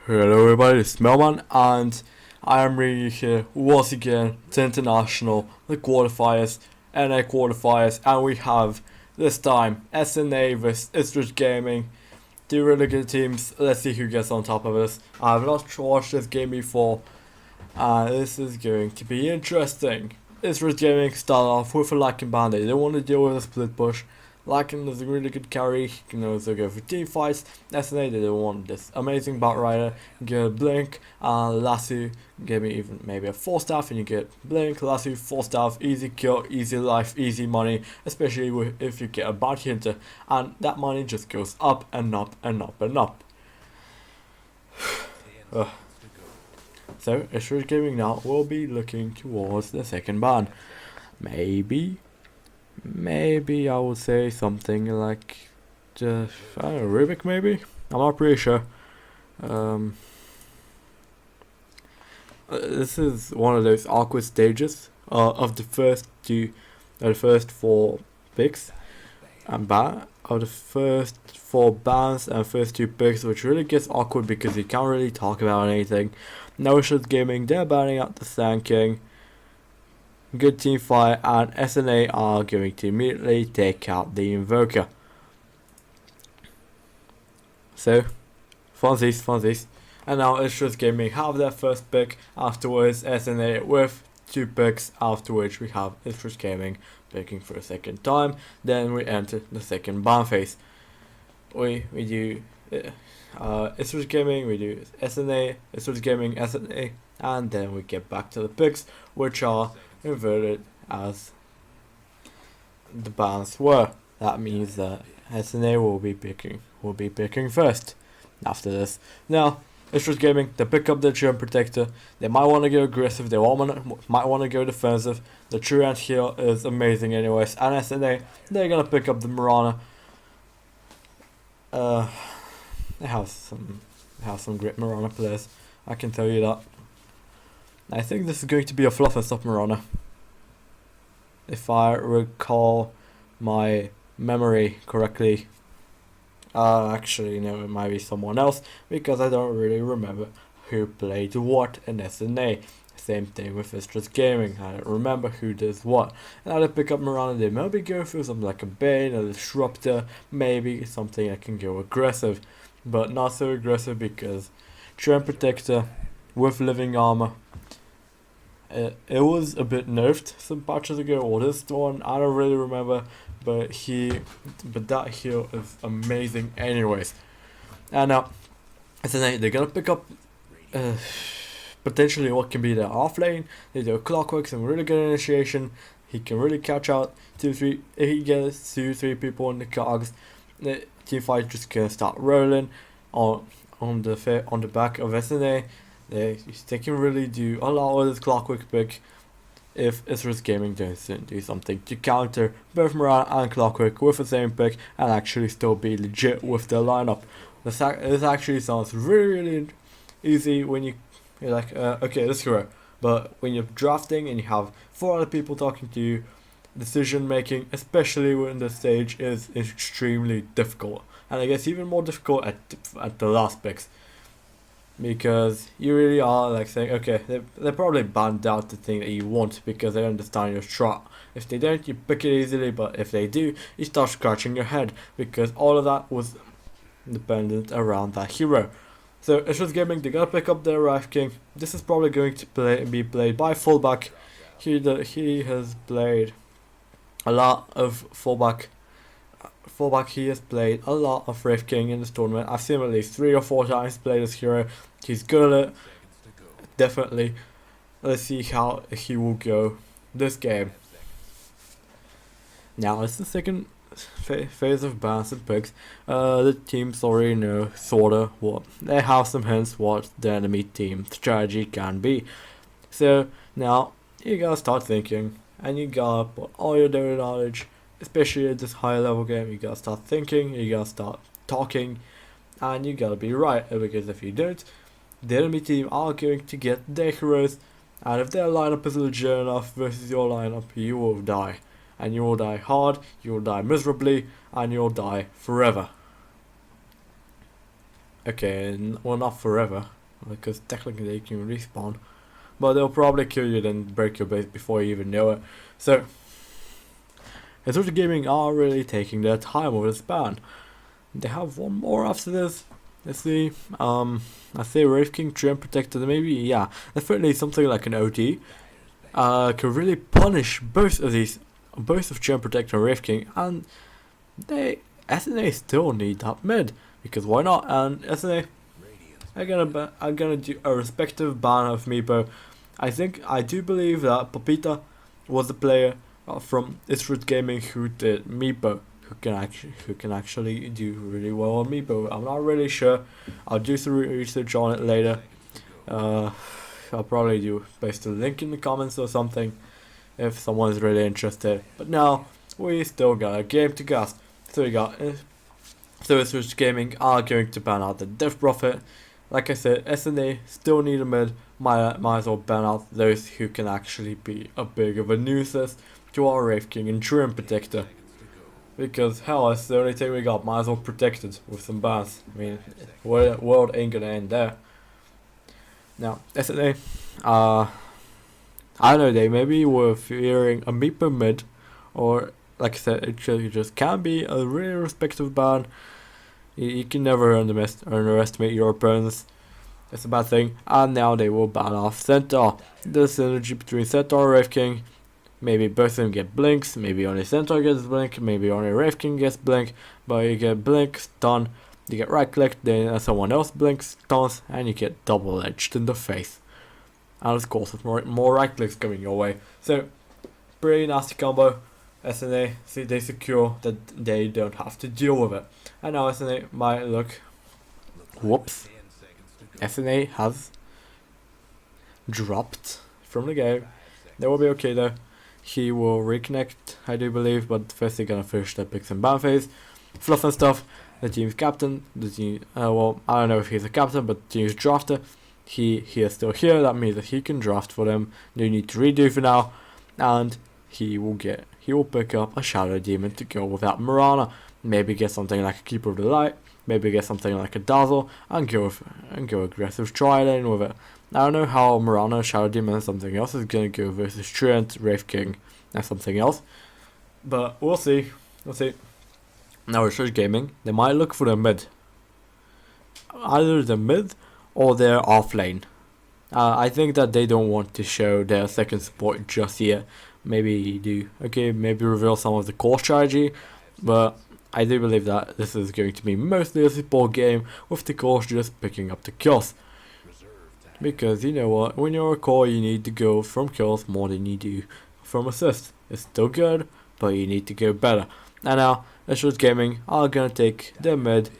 Hello everybody, it's Mailman and I am bringing you here once again to International, the qualifiers, NA qualifiers, and we have this time SNA vs Icurus Gaming, two really good teams. Let's see who gets on top of this. I have not watched this game before and this is going to be interesting. Icurus Gaming start off with a Lycan Bandit. They don't want to deal with a split push. Lycan is a really good carry, he can also go for team fights. SNA, they don't want this amazing Bat Rider, get a Blink, Lasso, give me even maybe a 4-staff, and you get Blink, Lasso, 4-staff, easy kill, easy life, easy money, especially if you get a Bounty Hunter, and that money just goes up and up and up and up. So, Icurus Gaming now will be looking towards the second ban. Maybe I would say something like just, I don't know, Rubik maybe? I'm not pretty sure. This is one of those awkward stages of the first four picks and of the first four bans and first two picks, which really gets awkward because you can't really talk about anything. Now Icurus Gaming, they're banning out the Sand King. Good team fight, and SNA are going to immediately take out the Invoker. So, funsies. And now Icurus Gaming have their first pick, afterwards SNA with two picks, after which we have Icurus Gaming picking for a second time. Then we enter the second ban phase. We do Icurus Gaming, we do SNA, Icurus Gaming, SNA, and then we get back to the picks, which are inverted as the bans were. That means that SNA will be picking first after this. Now, Icurus Gaming, they pick up the Germ Protector. They might want to go aggressive, they might want to go defensive. The True Ant Heal is amazing anyways, and SNA, they're gonna pick up the Marana. They have some great Marana players, I can tell you that. I think this is going to be a fluff and stop Marana, if I recall my memory correctly. Actually, no, it might be someone else, because I don't really remember who played what in SNA. Same thing with Icurus Gaming, I don't remember who does what. Now to pick up Marana, they maybe go for something like a Bane, a Disruptor, maybe something that can go aggressive, but not so aggressive because Trend Protector with Living Armor, it was a bit nerfed some patches ago, or this one, I don't really remember, but that heal is amazing anyways. And now, they're gonna pick up potentially what can be their off lane. They do a Clockwork, some really good initiation. He can really catch out 2-3, he gets 2-3 people in the cogs. The team fight just gonna start rolling on the back of SNA. They can really do a lot with this Clockwork pick if Icurus Gaming doesn't do something to counter both Marana and Clockwork with the same pick and actually still be legit with their lineup. This actually sounds really easy when you're like, okay, this hero. But when you're drafting and you have 4 other people talking to you, decision making, especially when the stage is extremely difficult. And I guess even more difficult at the last picks. Because you really are like saying, okay, they probably banned out the thing that you want because they understand your strat. If they don't, you pick it easily, but if they do, you start scratching your head because all of that was dependent around that hero. So Icurus Gaming, they gotta pick up their Wraith King. This is probably going to be played by fullback. He has played a lot of fullback. He has played a lot of Wraith King in this tournament. I've seen him at least 3 or 4 times play this hero. He's good at it, definitely. Let's see how he will go this game. Now it's the second phase of bans and picks. The teams already know sorta what they have some hints what the enemy team strategy can be. So now you gotta start thinking, and you gotta put all your data knowledge. Especially at this higher level game, you gotta start thinking, you gotta start talking, and you gotta be right, because if you don't, the enemy team are going to get their heroes, and if their lineup is legit enough versus your lineup, you will die. And you will die hard, you will die miserably, and you will die forever. Okay, well, not forever. because technically they can respawn. But they'll probably kill you then break your base before you even know it. So Icurus Gaming are really taking their time with this ban. They have one more after this. Let's see. I say Wraith King, Treant Protector, maybe, yeah, definitely something like an OD. Can really punish both of Treant Protector and Wraith King, and SNA still need that mid, because why not? And SNA are gonna do a respective ban of Meepo. I do believe that Papita was the player from Icurus Gaming who did Meepo, who can actually do really well on Meepo. I'm not really sure. I'll do some research on it later. I'll probably do paste a link in the comments or something if someone's really interested. But now we still got a game to cast. So we got Icurus Gaming are going to ban out the Death Prophet. Like I said, SNA still need a mid. Might as well ban out those who can actually be a big of a nuisance to our Wraith King and Treant Protector. Because hell, that's the only thing we got. Might as well protect it with some bans. I mean, world ain't gonna end there. Now, SNA, I don't know, they maybe were fearing a Meepo mid, or like I said, it just can be a really respective ban. You can never underestimate your opponents. It's a bad thing. And now they will ban off Centaur. The synergy between Centaur and Wraith King. Maybe both of them get blinks. Maybe only Centaur gets blink. Maybe only Wraith King gets blink. But you get blink, stun. You get right clicked. Then someone else blinks, stuns, and you get double edged in the face. And of course, with more right clicks coming your way. So, pretty nasty combo. SNA, see, they secure that they don't have to deal with it. And now SNA might look. Whoops. SNA has dropped from the game. They will be okay though. He will reconnect, I do believe, but first they're gonna finish their picks and ban phase. Fluff and stuff. The team's captain, well, I don't know if he's a captain, but the team's drafter. He is still here. That means that he can draft for them. They need to redo for now, and he will pick up a Shadow Demon to go with that Mirana. Maybe get something like a Keeper of the Light. Maybe get something like a Dazzle and go aggressive tri-lane with it. I don't know how Mirana, Shadow Demon, and something else is gonna go versus Treant, Wraith King, and something else. But we'll see. We'll see. Now Icurus Gaming, they might look for the mid. Either the mid or their off lane. I think that they don't want to show their second support just yet. Maybe do. Okay, maybe reveal some of the core strategy. But I do believe that this is going to be mostly a support game with the core just picking up the kills. Because you know what, when you're a core you need to go from kills more than you do from assists. It's still good, but you need to go better. And now, Icurus Gaming are gonna take their mid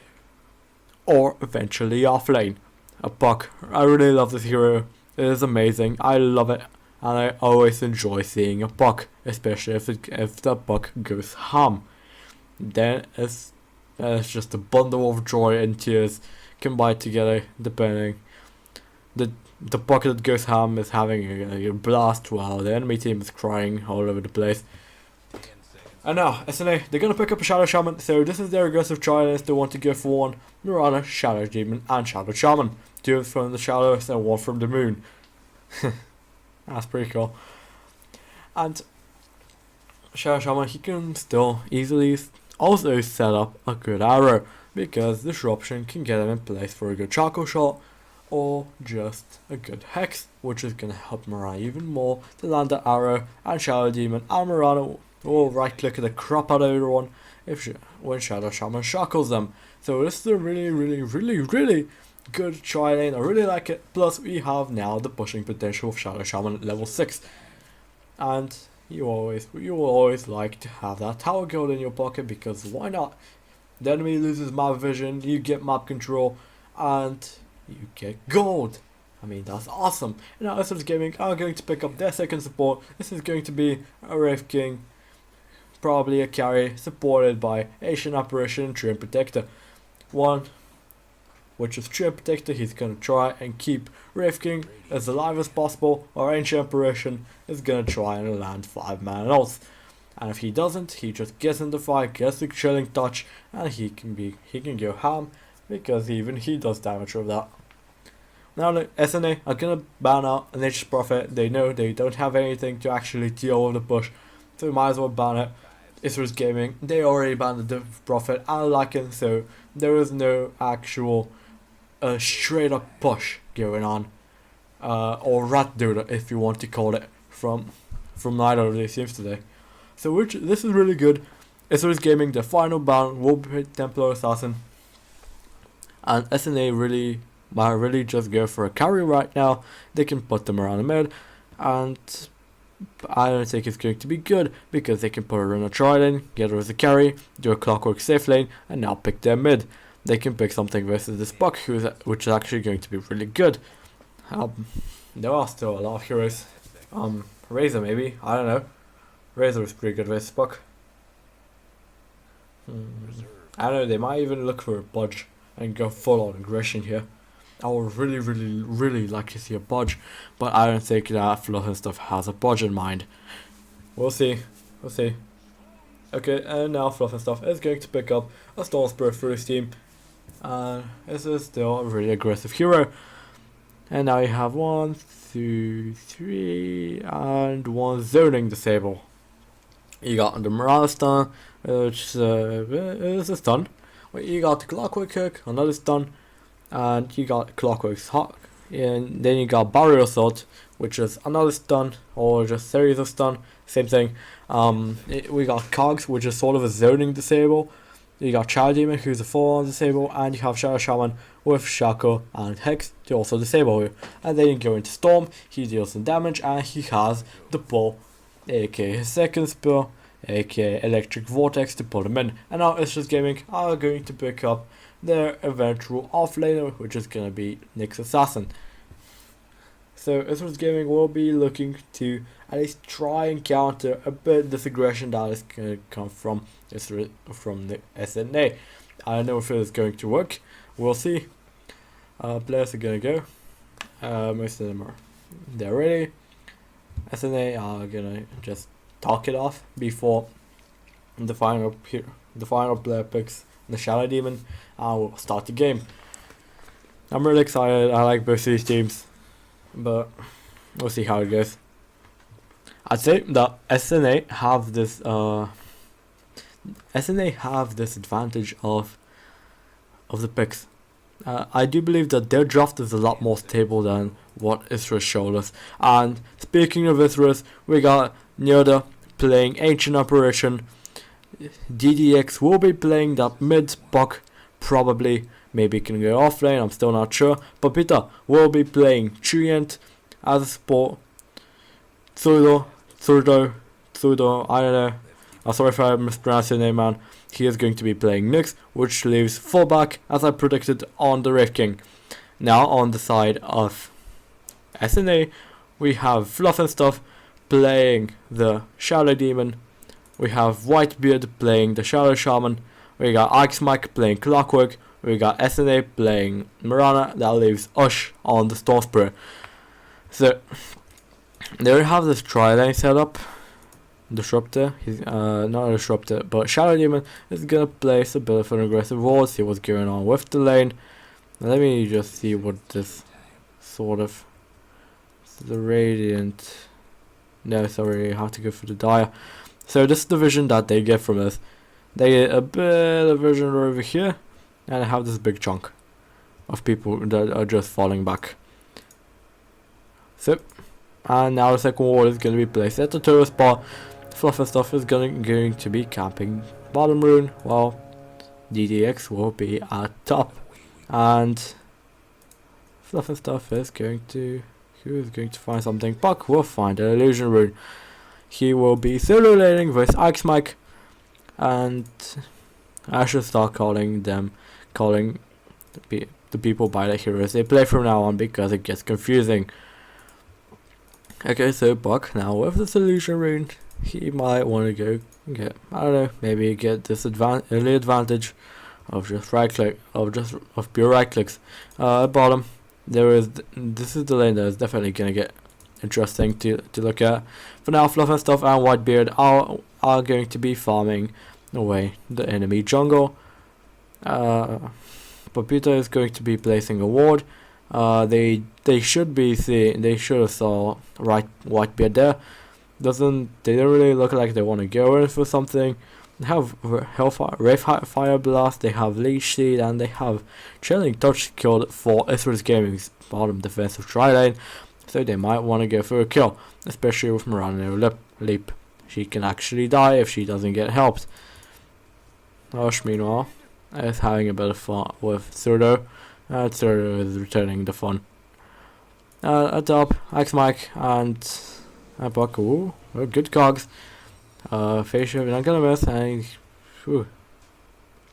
or eventually off lane. A Puck. I really love this hero. It is amazing. I love it. And I always enjoy seeing a Puck. Especially if the Puck goes ham. Then it's just a bundle of joy and tears combined together, depending. The Puck that goes ham is having a blast while the enemy team is crying all over the place. And now, SNA, they're going to pick up a Shadow Shaman, so this is their aggressive tri-list. They want to go for one Mirana, Shadow Demon, and Shadow Shaman. 2 from the shadows and 1 from the moon. That's pretty cool. And Shadow Shaman, he can still easily also set up a good arrow, because Disruption can get him in place for a good charcoal shot, or just a good hex, which is going to help Mirana even more to land the arrow, and Shadow Demon and Mirana will right click the crap out of everyone when Shadow Shaman shackles them. So this is a really good tri-lane. I really like it. Plus we have now the pushing potential of Shadow Shaman at level 6. And you will always like to have that tower gold in your pocket, because why not? The enemy loses map vision, you get map control, and you get gold. I mean, that's awesome. And now Icurus Gaming are going to pick up their second support. This is going to be a Wraith King, probably a carry, supported by Ancient Apparition and Treant Protector. One, which is Treant Protector, he's going to try and keep Wraith King as alive as possible, or Ancient Apparition is going to try and land 5-man ults. And if he doesn't, he just gets in the fight, gets the chilling touch, and he can go ham, because even he does damage with that. Now the SNA are gonna ban out a Nature's Prophet. They know they don't have anything to actually deal with the push, so we might as well ban it. Icurus Gaming, they already banned the Prophet and Lycan, so there is no actual straight up push going on, or rat doodle if you want to call it, from neither of these teams today. So this is really good. Icurus Gaming, the final ban will be Templar Assassin, and SNA might really just go for a carry right now. They can put them around the mid, and I don't think it's going to be good because they can put her in a trident, get her as a carry, do a clockwork safe lane, and now pick their mid. They can pick something versus this Buck, which is actually going to be really good. There are still a lot of heroes. Razor maybe, I don't know. Razor is pretty good versus Buck. I don't know, they might even look for a budge and go full on aggression here. I would really like to see a budge, but I don't think that Fluff and Stuff has a budge in mind. We'll see. Okay, and now Fluff and Stuff is going to pick up a Storm Spirit for his team. This is still a really aggressive hero. And now you have 1, 2, 3, and 1 zoning disable. You got the Morale stun, which is a stun. You got the Clockwork Hook, another stun. And you got Clockwork's Hawk, and then you got Barrier Assault, which is another stun, or just series of stun, same thing. We got Cogs, which is sort of a zoning disable. You got Shadow Demon, who's a full-on disable, and you have Shadow Shaman with Shaco and Hex to also disable you. And then you go into Storm, he deals some damage, and he has the pull, aka his second spell, aka Electric Vortex, to pull him in. And now Icurus Gaming are going to pick up their eventual offlaner, which is going to be Nyx Assassin. So Icurus Gaming will be looking to at least try and counter a bit this aggression that is going to come from the SNA. I don't know if it is going to work. We'll see. Players are going to go. Most of them they're ready. SNA are going to just talk it off before the final player picks the Shadow Demon, and we'll start the game. I'm really excited. I like both of these teams, but we'll see how it goes. I'd say that SNA have this advantage of the picks. I do believe that their draft is a lot more stable than what Icurus showed us. And speaking of Icurus, we got Nyoda playing Ancient Apparition. DDX will be playing that mid Buck, probably. Maybe can go offlane, I'm still not sure. But Peter will be playing Truant as a support. Pseudo, I don't know. I'm sorry if I mispronounced your name, man. He is going to be playing Nyx, which leaves fullback as I predicted on the Wraith King. Now on the side of SNA, we have Fluff and Stuff playing the Shadow Demon. We have Whitebeard playing the Shadow Shaman. We got Icurus playing Clockwork. We got SNA playing Mirana. That leaves Ush on the Storm Spirit. So there we have this tri-lane setup. Disruptor, he's not a disruptor, but Shadow Demon is gonna place a bit of an aggressive ward, see what's going on with the lane. Let me just see what this sort of the Radiant. No, sorry, I have to go for the Dire. So this is the vision that they get from this. They get a bit of vision over here, and I have this big chunk of people that are just falling back. So, and now the second ward is going to be placed at the turret spot. Fluff and Stuff is going to be camping bottom rune, while DDX will be at top. And Fluff and Stuff is going to find something. Puck will find an illusion rune. He will be solo laning with Icurus, and I should start calling the people by the heroes they play from now on, because it gets confusing. Okay, so Buck now with the illusion rune, he might want to go get, I don't know, maybe get this early advantage of just right click, of pure right clicks. Bottom, this is the lane that is definitely gonna get interesting to look at. For now, Fluff and Stuff and Whitebeard are going to be farming away the enemy jungle. But Peter is going to be placing a ward, They should be seeing. They should have saw Whitebeard there. They don't really look like they want to go in for something. They have Hellfire, Fire Blast, they have Leech Seed, and they have Chilling Touch secured for Icurus Gaming's bottom defensive tri lane, so they might want to go for a kill, especially with Miranda Leap. She can actually die if she doesn't get helped. Osh, meanwhile, is having a bit of fun with Surdo, and Surdo is returning the fun. At top, X-Mike and Buck, ooh, good cogs. Face shift, not gonna miss, and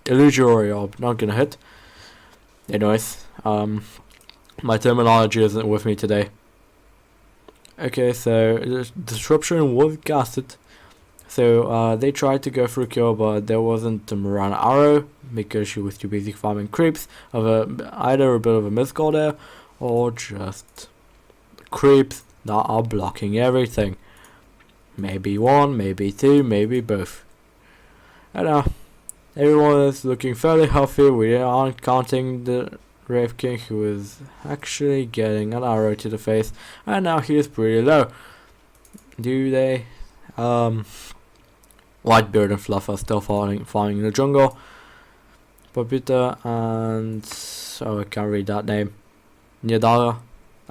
illusory orb, not gonna hit. Anyways, my terminology isn't with me today. Okay, so disruption was casted. So they tried to go for a kill, but there wasn't a Mirana arrow because she was too busy farming creeps of either a bit of a miscall there, or just creeps that are blocking everything. Maybe one, maybe two, maybe both. And now, everyone is looking fairly healthy. We aren't counting the Wraith King, who is actually getting an arrow to the face, and now he is pretty low. Do they? Whitebeard and Fluff are still farming in the jungle. Papita and I can't read that name. Nyadara.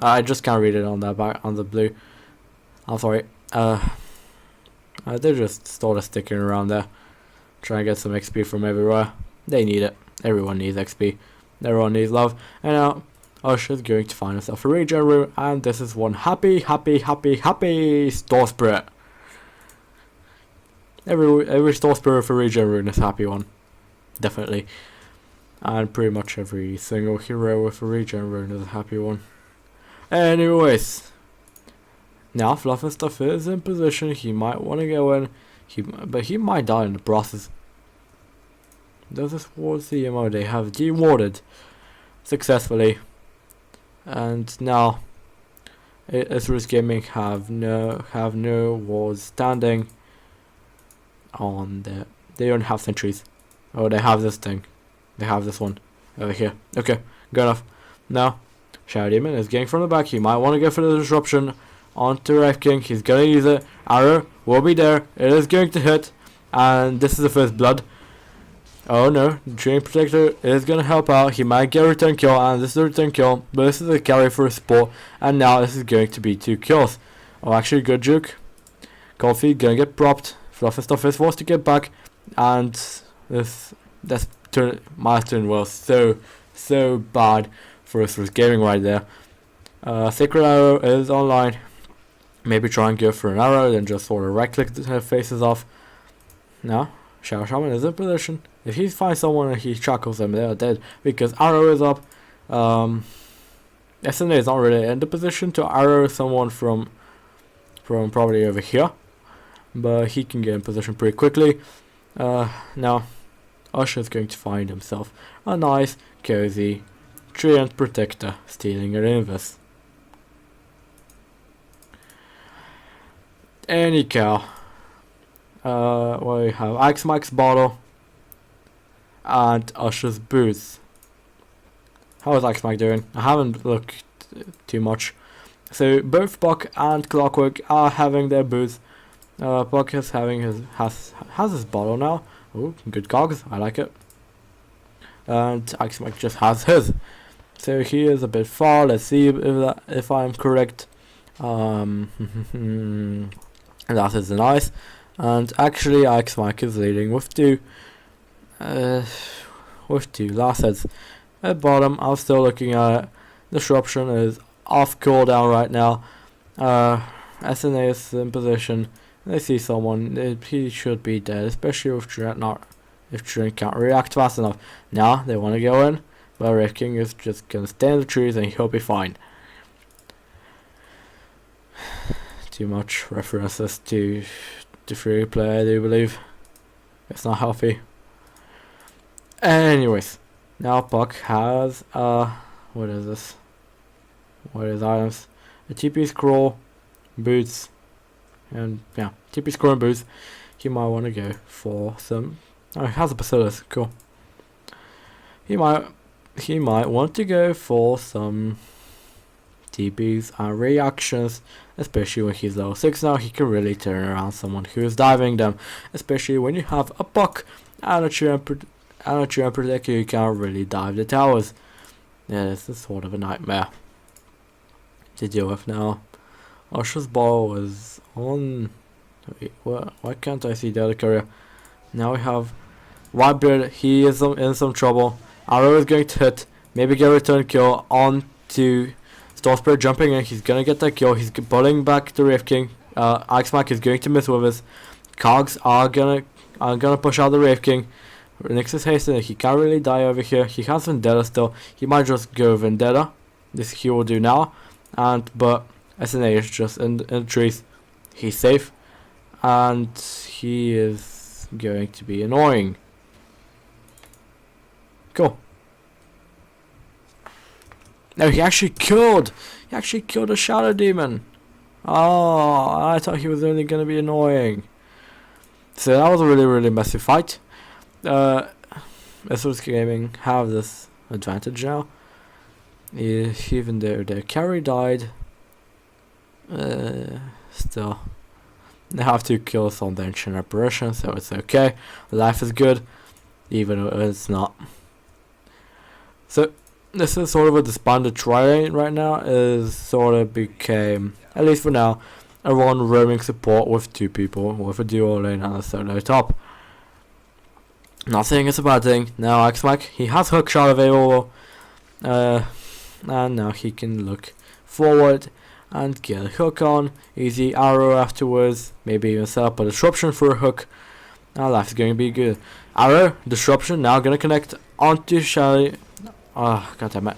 I just can't read it on that on the blue. I'm sorry. They're just sort of sticking around there, trying to get some XP from everywhere. They need it. Everyone needs XP. Everyone needs love. And now Ush is going to find himself a regen room, and this is one happy store spirit. Every store spirit for regen rune is a happy one, definitely. And pretty much every single hero with a regen rune is a happy one. Anyways. Now Fluff and Stuff is in position. He might want to go in, but he might die in the process. Does this ward CMO? They have dewarded successfully, and now Icurus Gaming have no wards standing on the. They don't have sentries. Oh, they have this thing. They have this one over here. Okay, good enough. Now Shadow Demon is getting from the back. He might want to go for the disruption onto Wraith King. He's gonna use it. Arrow will be there. It is going to hit, and this is the first blood. Oh no, the Chain Protector is gonna help out. He might get a return kill, and this is a return kill, but this is a carry for a support, and now this is going to be 2 kills. Oh, actually, good juke. Coffee gonna get propped. Fluff and Stuff is forced to get back, and my turn was so bad for Icurus Gaming right there. Sacred Arrow is online. Maybe try and go for an arrow, then just sort of right click their faces off. Now, Shadow Shaman is in position. If he finds someone and he shackles them, they are dead because arrow is up. SNA is not really in the position to arrow someone from probably over here, but he can get in position pretty quickly. Now, Usher is going to find himself a nice, cozy Treant Protector stealing an invis. Anyhow, we have X-Mike's bottle and Usher's boots. How is X-Mike doing? I haven't looked too much. So both Buck and Clockwork are having their boots. Buck is having has his bottle now. Oh, good cogs, I like it. And X-Mike just has his. So he is a bit far. Let's see if I'm correct. That is nice. And actually, X-Mike is leading with two last heads. At bottom, I'm still looking at it. Disruption is off cooldown right now. SNA is in position. They see someone. He should be dead, especially if Trent can't react fast enough. Now they want to go in, but Wraith King is just gonna stay in the trees and he'll be fine. Too much references to free play, I do believe. It's not healthy. Anyways, now Puck has what is this? What is items? A TP scroll, boots, and yeah, TP scroll and boots. He might want to go for some. Oh, he has a Bacillus. Cool. He might want to go for some TPs and reactions, especially when he's level 6 now. He can really turn around someone who is diving them, especially when you have a puck and a tree and protector. You can't really dive the towers. Yeah, this is sort of a nightmare to deal with now. Usher's ball was on. Wait, why can't I see the other courier? Now we have Whitebeard. He is in some trouble. Arrow is going to hit. Maybe get a return kill on to Stormspirit jumping in. He's gonna get that kill. He's pulling back the Wraith King. Icemac is going to miss with his. Cogs are gonna push out the Wraith King. Nyx is hastening. He can't really die over here. He has Vendetta still. He might just go Vendetta. This he will do now. But SNA is just in the trees. He's safe. And he is going to be annoying. Cool. No, he actually killed a Shadow Demon. Oh, I thought he was only going to be annoying. So that was a really messy fight. SOS Gaming have this advantage now. Even though their carry died, still they have 2 kills on the Ancient Apparition, so it's okay. Life is good, even though it's not. So this is sort of a disbanded tri-lane right now. Is sort of became, at least for now, a one roaming support with 2 people, with a dual lane and a solo top. Not saying it's a bad thing. Now Icemac, he has hookshot available, and now he can look forward and get a hook on. Easy arrow afterwards, maybe even set up a disruption for a hook. Now life's going to be good. Arrow, disruption, now going to connect onto Shelly. Ah, god damn it.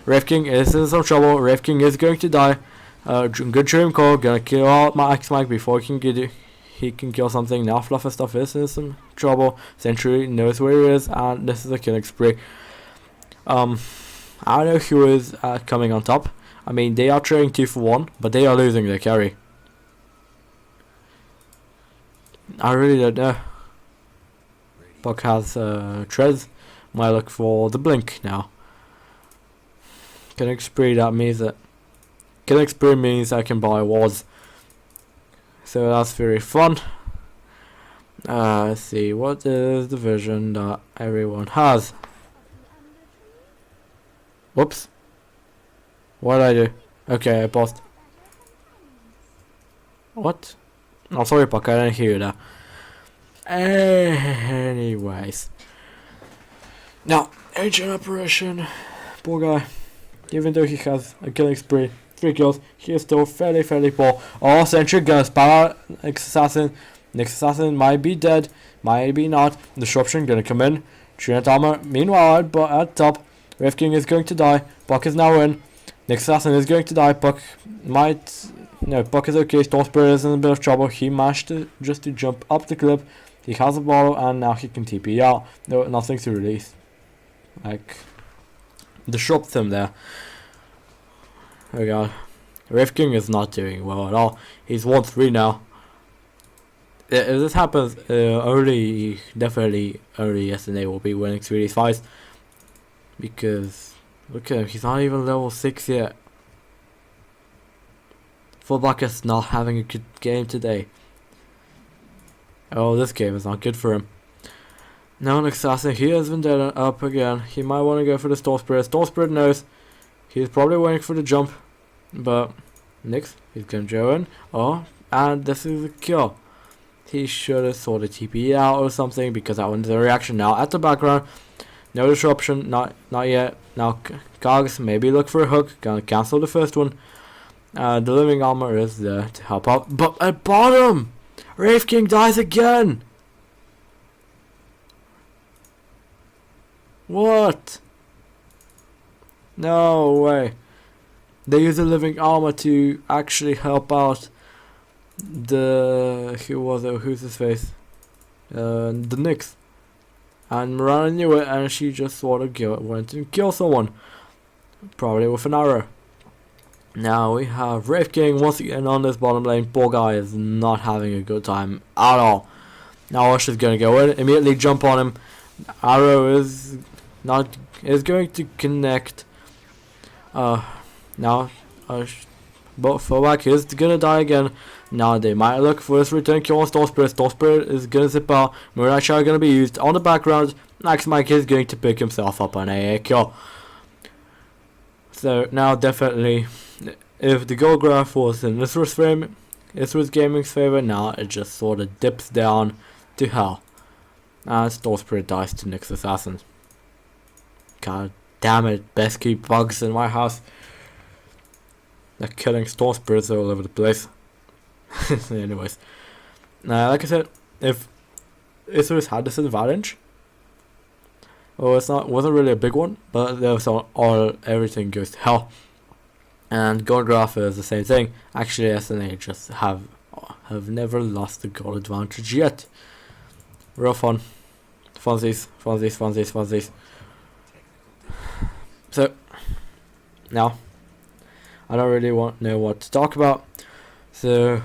Wraith King is in some trouble. Wraith King is going to die. Good dream call, gonna kill out my Icemac before he can get it. He can kill something. Now Fluff and Stuff is in some trouble. Sentry knows where he is, and this is a killing spree. I don't know who is coming on top. I mean, they are trading 2 for 1, but they are losing their carry. I really don't know. Buck has treads. Might look for the blink now. Killing spree, that means that killing spree means I can buy wards. So that's very fun. Let's see, what is the vision that everyone has? Whoops. What did I do? Okay, I paused. What? Oh, sorry, Puck, I didn't hear that. Anyways. Now, Ancient Apparition. Poor guy. Even though he has a killing spree, 3 kills, he is still fairly poor. Oh, Sentry gonna spam out Nyx Assassin. Nyx Assassin might be dead, might be not. Disruption gonna come in. Trinity Armor, meanwhile, at top. Wraith King is going to die. Puck is now in. Nyx Assassin is going to die. Puck might... No, Puck is okay. Stormspirit is in a bit of trouble. He managed to jump up the cliff. He has a bottle and now he can TP out. No, nothing to release. Like... disrupt him there. Oh my god. Wraith King is not doing well at all. He's 1-3 now. If this happens, definitely only SNA will be winning 3 of these fights. Because, look at him, he's not even level 6 yet. Fullback is not having a good game today. Oh, this game is not good for him. Now an Assassin, he has Vendetta up again. He might want to go for the Stormspirit. Stormspirit knows. He's probably waiting for the jump. But, Nyx, he's going to go in. Oh, and this is a kill. He should have sort of TP out or something because that one's a reaction now at the background. No disruption, not yet. Now Cogs, maybe look for a hook. Gonna cancel the first one. The living armor is there to help out. But at bottom, Wraith King dies again. What? No way. They use the living armor to actually help out the who's his face? The Nyx. And Miranda knew it and she just sort of went and killed someone. Probably with an arrow. Now we have Wraith King once again on this bottom lane. Poor guy is not having a good time at all. Now Usher's gonna go in, immediately jump on him. Arrow is going to connect. Now But Fullback is gonna die again. Now they might look for this return kill on Store Spirit. Store Spirit is gonna zip out. Moonlight Shower gonna be used on the background. Next Mike is going to pick himself up an AA kill. So now definitely, if the gold graph was in Icurus frame, Icurus Gaming's favor, now it just sort of dips down to hell. And Store Spirit dies to Nyx Assassin. God damn it, best keep bugs in my house. They're killing Store Spirits all over the place. Anyways, like I said, if Icurus had this advantage, well, wasn't really a big one, but there was everything goes to hell. And gold graph is the same thing. Actually, SNA just have never lost the gold advantage yet. Real fun. Funsies. So now I don't really know what to talk about. So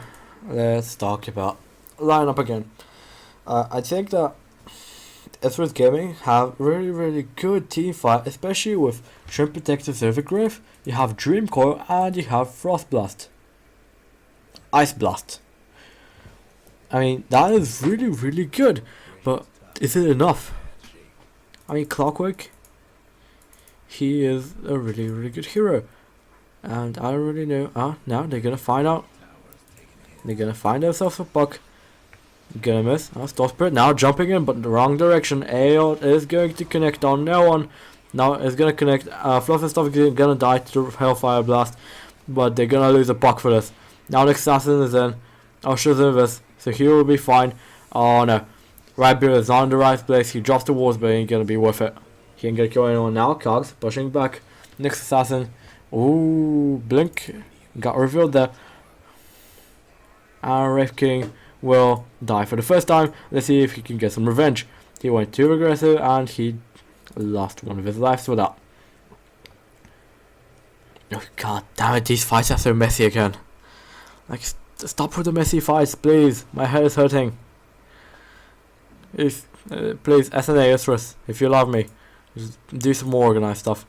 let's talk about lineup again. I think that Icurus Gaming have really good team fight, especially with Shrimp Protector Cervic Rift. You have Dream Coil and you have Frost Blast. Ice Blast. I mean, that is really good, but is it enough? I mean, Clockwork, he is a really good hero, and I don't really know. Now they're gonna find out. They're gonna find themselves a buck. Gonna miss. Store Spirit now jumping in, but in the wrong direction. AO is going to connect on no one. Now it's gonna connect. Fluff and stuff is gonna die to the Hellfire Blast, but they're gonna lose a puck for this. Now the Assassin is in. Usher's in this, so he will be fine. Oh no. Rapier is not in the right place. He drops the walls, but he ain't gonna be worth it. He ain't gonna kill anyone now. Cogs pushing back. Next Assassin. Ooh, Blink got revealed there. And Wraith King will die for the first time. Let's see if he can get some revenge. He went too aggressive and he lost one of his lives for that. Oh god damn it, these fights are so messy again. Like, stop with the messy fights, please. My head is hurting. Please, SNA Icurus, if you love me, just do some more organized stuff.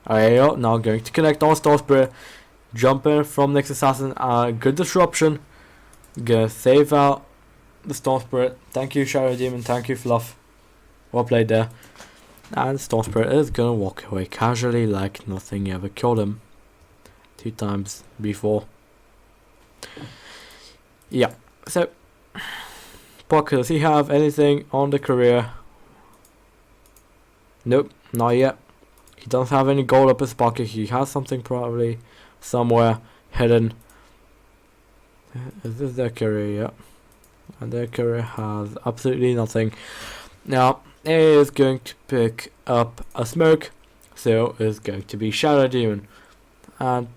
Alright, now going to connect on Store Spirit. Jumping from Nyx Assassin. Good disruption. Gonna save out the Store Spirit. Thank you, Shadow Demon. Thank you, Fluff. Well played there. And Store Spirit is gonna walk away casually like nothing ever killed him 2 times before. Yeah, so Puck, does he have anything on the career? Nope, not yet. He doesn't have any gold up his pocket. He has something probably somewhere hidden. Is this their career? Yeah. And their career has absolutely nothing. Now, A is going to pick up a smoke. So is going to be Shadow Demon. And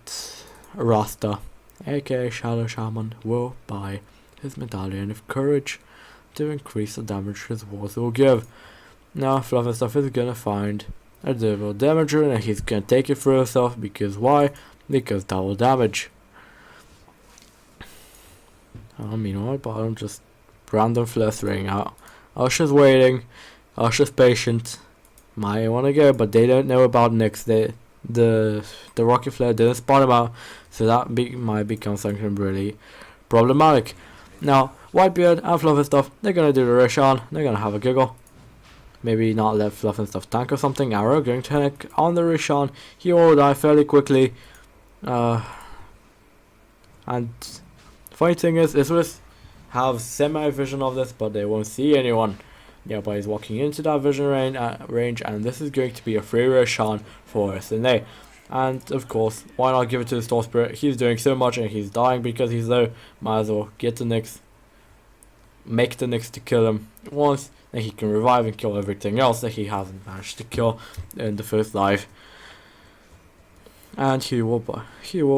Rasta, aka Shadow Shaman, will buy his Medallion of Courage to increase the damage his walls will give. Now, Fluff and Stuff is gonna find a double damager and he's gonna take it for himself because why? Because double damage. Meanwhile, bottom just random flustering out. Usher's waiting. Usher's patient. Might wanna go, but they don't know about Nyx. The rocket flare didn't spot him out, so that might become something really problematic. Now, Whitebeard and Fluff and Stuff, they're gonna do the rush on. They're gonna have a giggle. Maybe not let Fluff and Stuff tank or something. Arrow going to tank on the Rishon. He will die fairly quickly. And funny thing is, Icurus have semi-vision of this, but they won't see anyone. Yeah, but he's walking into that vision range, and this is going to be a free Rishon for SNA. And of course, why not give it to the Store Spirit? He's doing so much and he's dying because he's low. Might as well get the Nyx. Make the Nyx to kill him once. Then he can revive and kill everything else that he hasn't managed to kill in the first live. And he will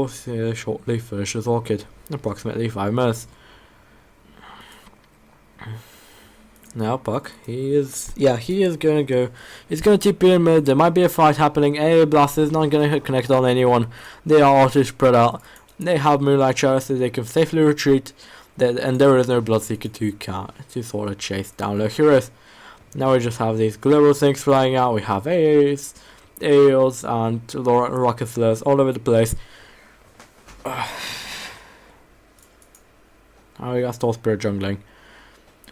shortly finish his orchid. Approximately 5 minutes. Now Puck, he is gonna go. He's gonna TP in mid. There might be a fight happening. AA Blast is not gonna connect on anyone. They are auto spread out. They have Moonlight Shower so they can safely retreat. And there is no Bloodseeker to sort of chase down their heroes. Now we just have these global things flying out. We have AAs Eels and rocket flares all over the place. Oh, we got Storm Spirit jungling.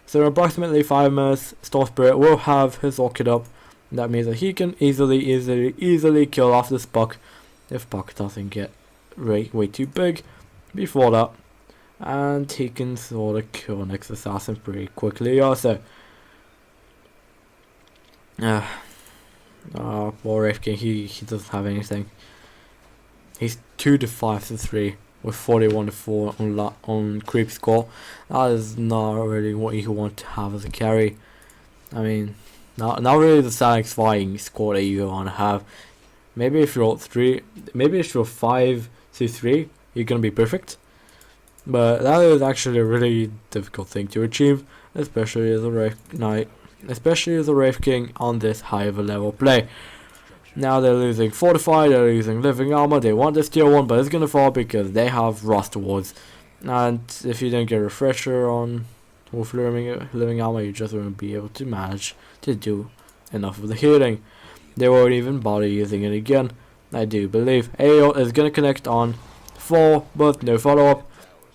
So in approximately 5 minutes, Storm Spirit will have his Orchid up. That means that he can easily kill off this Puck if Puck doesn't get way too big before that. And he can sort of kill next assassin pretty quickly also. Poor Wraith King, he doesn't have anything. He's 2-5-3 with 41-4 on creep score. That is not really what you want to have as a carry. I mean, not really the satisfying score that you want to have. Maybe if you're 5-3, you're gonna be perfect. But that is actually a really difficult thing to achieve, especially as a Wraith Knight, especially as a Wraith King on this high of a level play. Now they're losing Fortify, they're losing Living Armor, they want this tier 1, but it's gonna fall because they have Rust Awards. And if you don't get a refresher on with Living Armor, you just won't be able to manage to do enough of the healing. They won't even bother using it again, I do believe. AO is gonna connect on 4, but no follow up.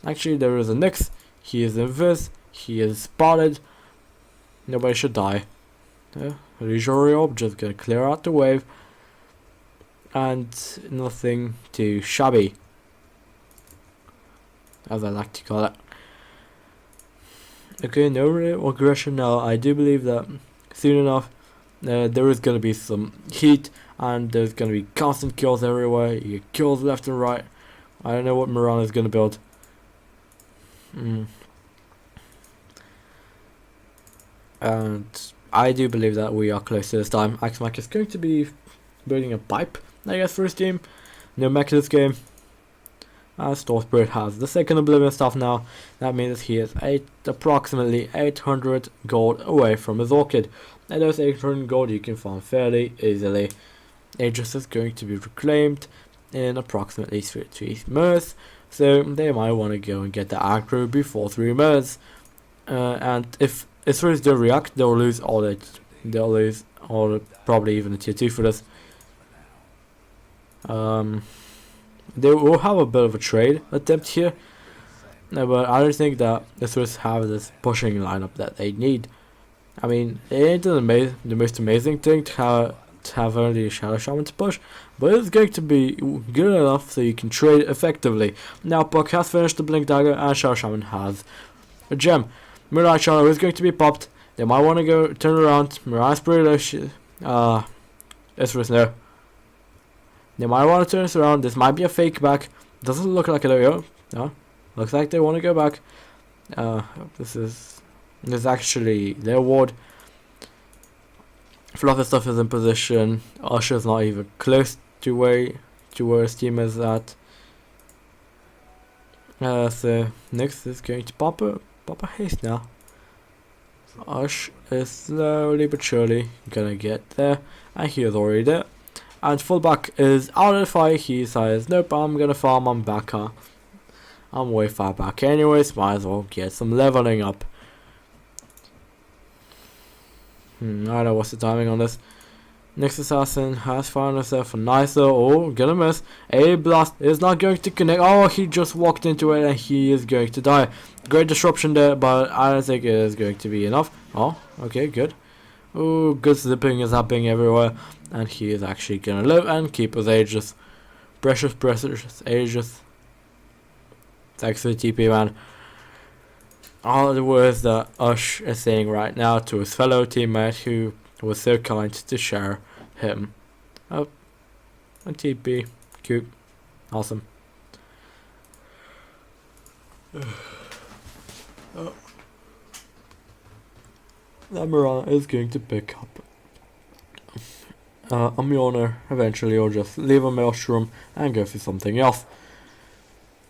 Actually, there is a Nyx, he is invis, he is spotted. Nobody should die. Rejorio just gonna clear out the wave. And nothing too shabby, as I like to call it. Okay, no real aggression now. I do believe that soon enough there is going to be some heat, and there's going to be constant kills everywhere. You get kills left and right. I don't know what Mirana is going to build. And I do believe that we are close to this time. Axmac is going to be building a pipe, I guess, for his team. No mech this game. Storm Spirit has the second Oblivion stuff now. That means he is approximately 800 gold away from his Orchid. And those 800 gold you can farm fairly easily. Aegis is going to be reclaimed in approximately 3 minutes. So they might want to go and get the aggro before 3 minutes. And if Icurus don't react, they'll lose all probably even a tier 2 for this. They will have a bit of a trade attempt here, but I don't think that Icurus have this pushing lineup that they need. I mean, it ain't the most amazing thing to have only a Shadow Shaman to push, but it's going to be good enough so you can trade effectively. Now Puck has finished the Blink Dagger and Shadow Shaman has a gem. Mirai Shadow is going to be popped. They might want to go turn around. Mirai's pretty low. Icurus no. They might want to turn this around. This might be a fake back. Doesn't look like it though. No, looks like they want to go back. This is actually their ward. Fluffy Stuff is in position. Usher's not even close to where his team is at. So next is going to pop a haste now. Ush is slowly but surely gonna get there, and he is already there. And fullback is out of the fight. He says, nope, I'm gonna farm, I'm back. I'm way far back anyways, might as well get some leveling up. I don't know what's the timing on this. Next assassin has found himself a nicer, oh, gonna miss. A blast is not going to connect. Oh, he just walked into it and he is going to die. Great disruption there, but I don't think it is going to be enough. Oh, okay, good. Oh, good zipping is happening everywhere. And he is actually gonna live and keep his Aegis. Precious Aegis. Thanks for the TP, man. All the words that Ush is saying right now to his fellow teammate who was so kind to share him. Oh, a TP. Cute. Awesome. Oh. That Mirana is going to pick up a Mjolnir eventually, or just leave a Maelstrom and go for something else.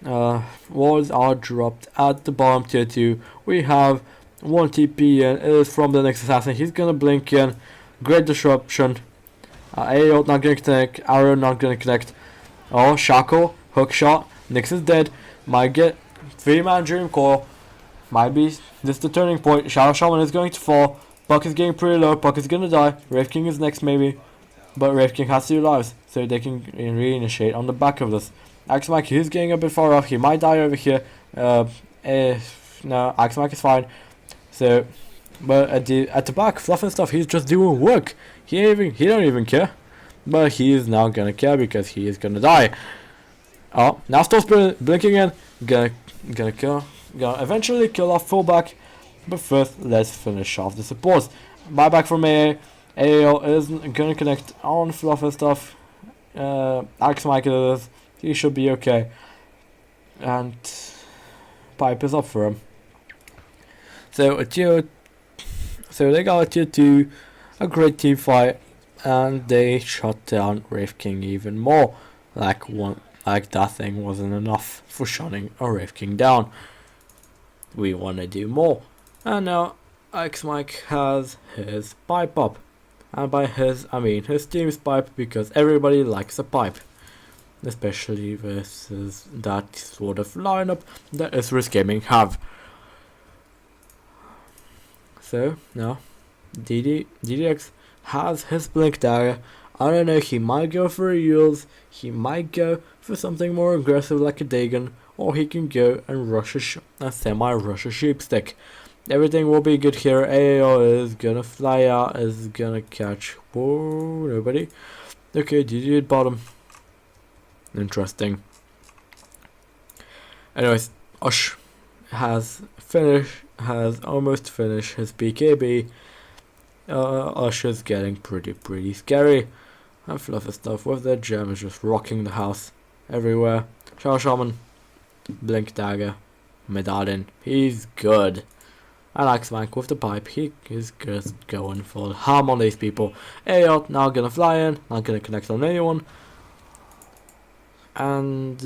Walls are dropped at the bottom tier 2. We have 1 TP in. It is from the next assassin. He's gonna blink in. Great disruption. AO not gonna connect. Arrow not gonna connect. Oh, Shackle. Hook shot. Nyx is dead. Might get 3-man Dream Coil. Might be this the turning point. Shadow Shaman is going to fall. Puck is getting pretty low. Puck is gonna die. Wraith King is next maybe. But Wraith King has 2 lives, so they can reinitiate on the back of this. Axmike, he's getting a bit far off. He might die over here. No, Axmike is fine. So, but at the back, Fluff and stuff, he's just doing work. He don't even care. But he is now gonna care because he is gonna die. Oh, now starts blinking in. Gonna eventually kill off fullback. But first, let's finish off the supports. Buyback from AA. AO isn't gonna connect on Fluff and stuff. Axmike is. He should be okay. And Pipe is up for him. So they got a tier 2, a great team fight, and they shut down Wraith King even more. Like that thing wasn't enough for shutting a Wraith King down. We wanna do more. And now Axmike has his pipe up. And by his I mean his team's pipe, because everybody likes a pipe. Especially versus that sort of lineup that Icurus Gaming have. So now DDX has his blink dagger. I don't know, he might go for a Yules, he might go for something more aggressive like a Dagon, or he can go and rush a semi-rush a sheepstick. Everything will be good here. AO is gonna fly out, is gonna catch. Whoa, nobody. Okay, DD at bottom. Interesting. Anyways, Ush has almost finished his BKB. Ush is getting pretty scary. And Fluffy stuff with their gem is just rocking the house everywhere. Shadow Shaman, Blink Dagger, Medallion, he's good. And Axmike with the pipe, he is just going for harm on these people. AO now gonna fly in, not gonna connect on anyone. And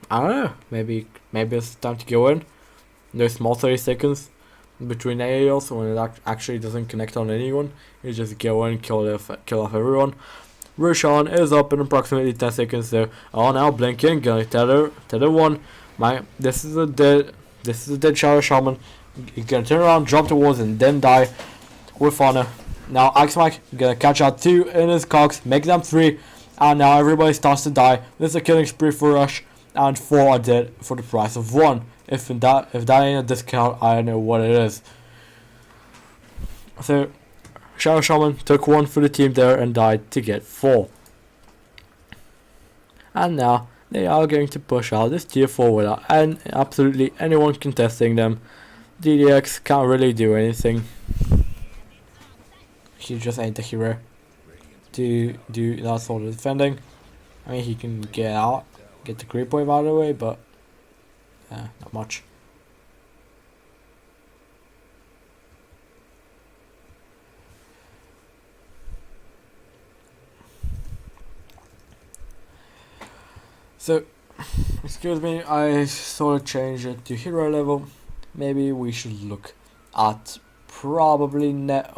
I don't know, maybe it's time to go in. There's small 30 seconds between AAL, so when it actually doesn't connect on anyone, you just go in, kill off everyone. Roshan is up in approximately 10 seconds, so now blinking, gonna tether 1. This is a dead Shadow Shaman. He's gonna turn around, jump towards, and then die with honor. Now Axmike gonna catch out 2 in his cogs, make them 3. And now everybody starts to die. This is a killing spree for Rush, and 4 are dead for the price of 1. If that ain't a discount, I don't know what it is. So Shadow Shaman took 1 for the team there and died to get 4. And now they are going to push out this tier 4 without absolutely anyone contesting them. DDX can't really do anything. He just ain't the hero to do that sort of defending. I mean, he can get the creep wave out of the way, but not much. So, excuse me, I sort of changed it to hero level. Maybe we should look at probably not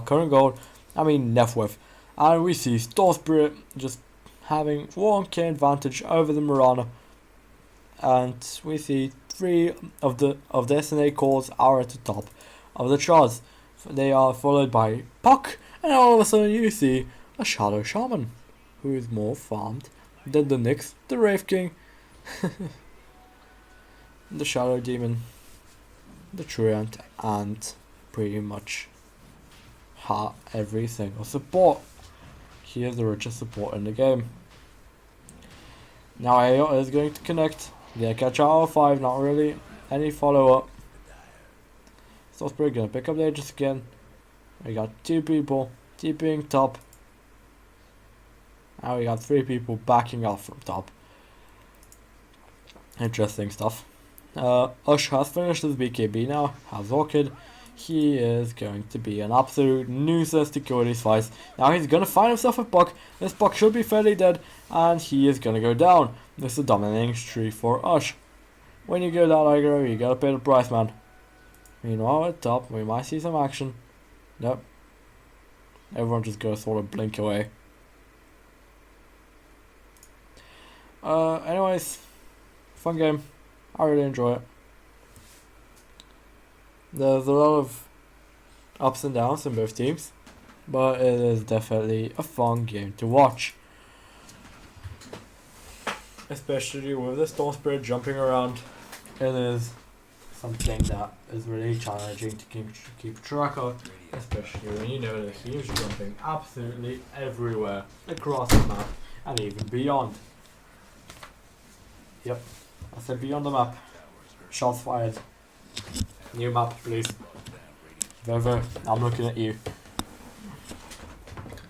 current gold, I mean net worth. And we see Store Spirit just having 1k advantage over the Marana. And we see 3 of the SNA cores are at the top of the charts. They are followed by Puck, and all of a sudden you see a Shadow Shaman, who is more farmed than the Nyx, the Wraith King, the Shadow Demon, the Truant, and pretty much every single support. He is the richest support in the game. Now AO is going to connect. Yeah, catch out 5, not really any follow up. So Spirit gonna pick up the Aegis again. We got 2 people TPing top. Now we got 3 people backing off from top. Interesting stuff. Ush has finished his BKB now, has Orchid. He is going to be an absolute nuisance to kill these fights. Now he's going to find himself a Puck. This Puck should be fairly dead, and he is going to go down. This is a dominating streak for Ush. When you go down aggro, you gotta pay the price, man. Meanwhile, at top, we might see some action. Nope. Everyone just goes sort of blink away. Anyways, fun game. I really enjoy it. There's a lot of ups and downs in both teams. but it is definitely a fun game to watch. Especially with the Storm Spirit jumping around, it is something that is really challenging to keep track of, especially when you know that he is jumping absolutely everywhere across the map and even beyond. Yep, I said beyond the map. Shots fired. New map, please. Vevo, I'm looking at you.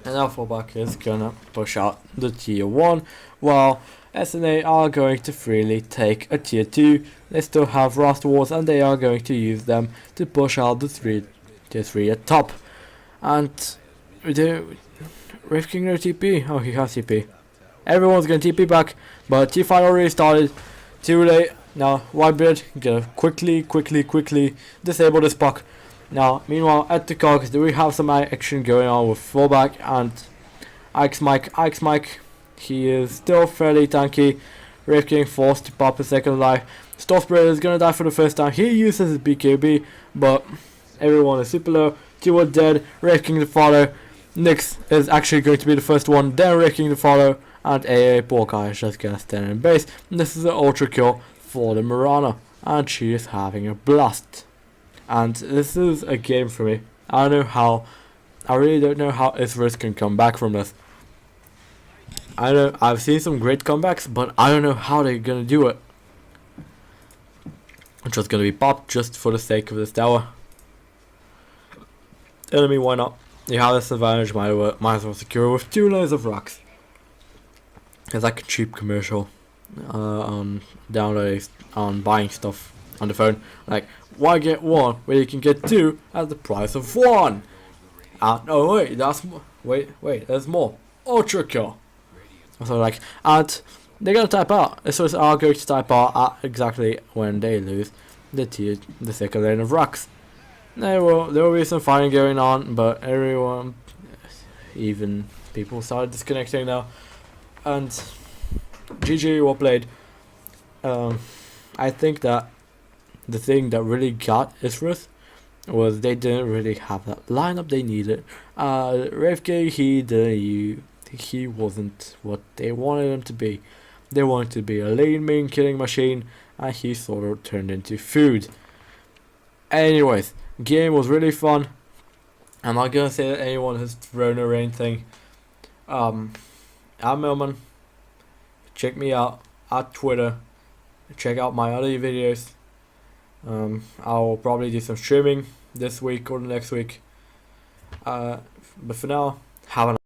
And our fullback is gonna push out the tier 1, while SNA are going to freely take a tier 2. They still have Rust Wars and they are going to use them to push out the tier 3 at top. And Rift King no TP. Oh, he has TP. Everyone's gonna TP back, but T5 already started. Too late. Now Whitebeard gonna quickly disable this puck. Now, meanwhile, at the cogs, we have some action going on with fullback and Ike's Mike. He is still fairly tanky. Rift King forced to pop a second life. Stormspreader is gonna die for the first time. He uses his BKB, but everyone is super low. Two are dead. Rift King to follow. Nyx is actually going to be the first one. Then Rift King to follow, and AA Porkai is just gonna stand in base. And this is an ultra kill for the Marana, and she is having a blast. And this is a game for me. I really don't know how Icurus can come back from this. I've seen some great comebacks, but I don't know how they're gonna do it. I'm just gonna be popped just for the sake of this tower. I mean, why not? You have this advantage, might as well secure with 2 layers of rocks. It's like a cheap commercial on downloading, on buying stuff on the phone. Like, why get 1 when you can get 2 at the price of 1? No, wait, there's more. Ultra kill. So like, and they're gonna type out. So are going to type out at exactly when they lose the second lane of rocks. There will be some fighting going on, but everyone, even people, started disconnecting now. And GG, well played. I think that the thing that really got Icurus was they didn't really have that lineup they needed. Revke, he wasn't what they wanted him to be. They wanted to be a lane main killing machine, and he sort of turned into food. Anyways, game was really fun. I'm not gonna say that anyone has thrown a rain thing. I'm Mailman. Check me out at Twitter. Check out my other videos. I'll probably do some streaming this week or the next week. But for now, have a